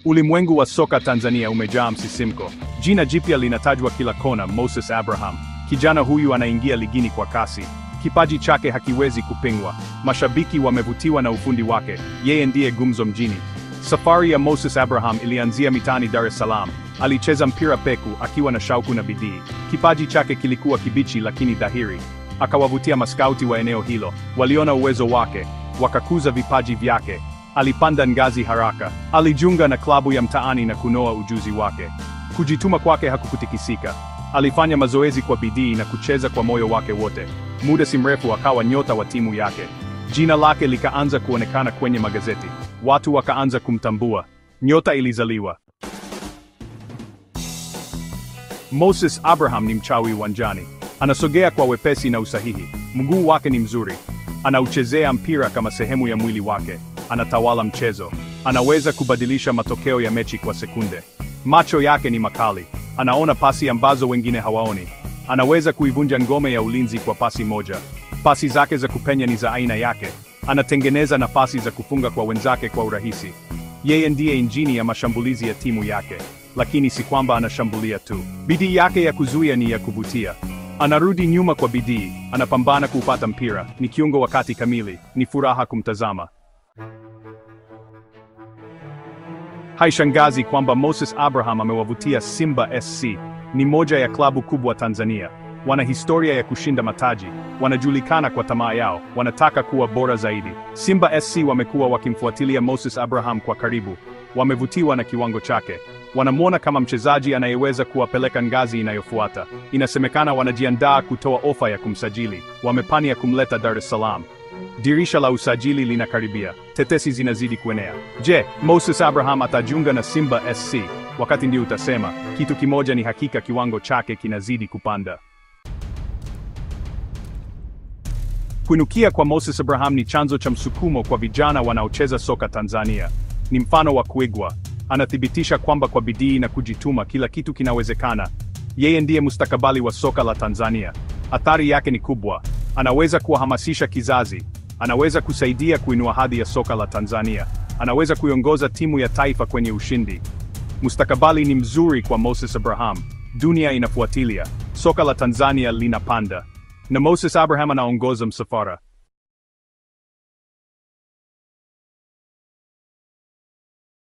Ulimwengu wa soka Tanzania umejaa msisimko. Jina jipya linatajwa kila kona: Moses Abraham. Kijana huyu anaingia ligini kwa kasi. Kipaji chake hakiwezi kupingwa. Mashabiki wamevutiwa na ufundi wake. Yeye ndiye gumzo mjini. Safari ya Moses Abraham ilianzia mitaani Dar es Salaam. Alicheza mpira peku akiwa na shauku na bidii. Kipaji chake kilikuwa kibichi lakini dhahiri. Akawavutia maskauti wa eneo hilo. Waliona uwezo wake, wakakuza vipaji vyake. Alipanda ngazi haraka. Alijiunga na klabu ya mtaani na kunoa ujuzi wake. Kujituma kwake hakukutikisika. Alifanya mazoezi kwa bidii na kucheza kwa moyo wake wote. Muda si mrefu akawa nyota wa timu yake. Jina lake likaanza kuonekana kwenye magazeti. Watu wakaanza kumtambua. Nyota ilizaliwa. Moses Abraham ni mchawi uwanjani. Anasogea kwa wepesi na usahihi. Mguu wake ni mzuri. Anauchezea mpira kama sehemu ya mwili wake. Anatawala mchezo. Anaweza kubadilisha matokeo ya mechi kwa sekunde. Macho yake ni makali. Anaona pasi ambazo wengine hawaoni. Anaweza kuivunja ngome ya ulinzi kwa pasi moja. Pasi zake za kupenya ni za aina yake. Anatengeneza nafasi za kufunga kwa wenzake kwa urahisi. Yeye ndiye injini ya mashambulizi ya timu yake. Lakini si kwamba anashambulia tu. Bidii yake ya kuzuia ni ya kuvutia. Anarudi nyuma kwa bidii. Anapambana kuupata mpira. Ni kiungo wakati kamili. Ni furaha kumtazama. Haishangazi kwamba Moses Abraham amewavutia Simba SC. Ni moja ya klabu kubwa Tanzania. Wana historia ya kushinda mataji. Wanajulikana kwa tamaa yao. Wanataka kuwa bora zaidi. Simba SC wamekuwa wakimfuatilia Moses Abraham kwa karibu. Wamevutiwa na kiwango chake. Wanamwona kama mchezaji anayeweza kuwapeleka ngazi inayofuata. Inasemekana wanajiandaa kutoa ofa ya kumsajili. Wamepania kumleta Dar es Salaam. Dirisha la usajili linakaribia. Tetesi zinazidi kuenea. Je, Moses Abraham atajiunga na Simba SC? Wakati ndio utasema. Kitu kimoja ni hakika: kiwango chake kinazidi kupanda. Kuinukia kwa Moses Abraham ni chanzo cha msukumo kwa vijana wanaocheza soka Tanzania. Ni mfano wa kuigwa. Anathibitisha kwamba kwa bidii na kujituma kila kitu kinawezekana. Yeye ndiye mustakabali wa soka la Tanzania. Athari yake ni kubwa. Anaweza kuwahamasisha kizazi. Anaweza kusaidia kuinua hadhi ya soka la Tanzania. Anaweza kuiongoza timu ya taifa kwenye ushindi. Mustakabali ni mzuri kwa Moses Abraham. Dunia inafuatilia. Soka la Tanzania linapanda. Na Moses Abraham anaongoza msafara.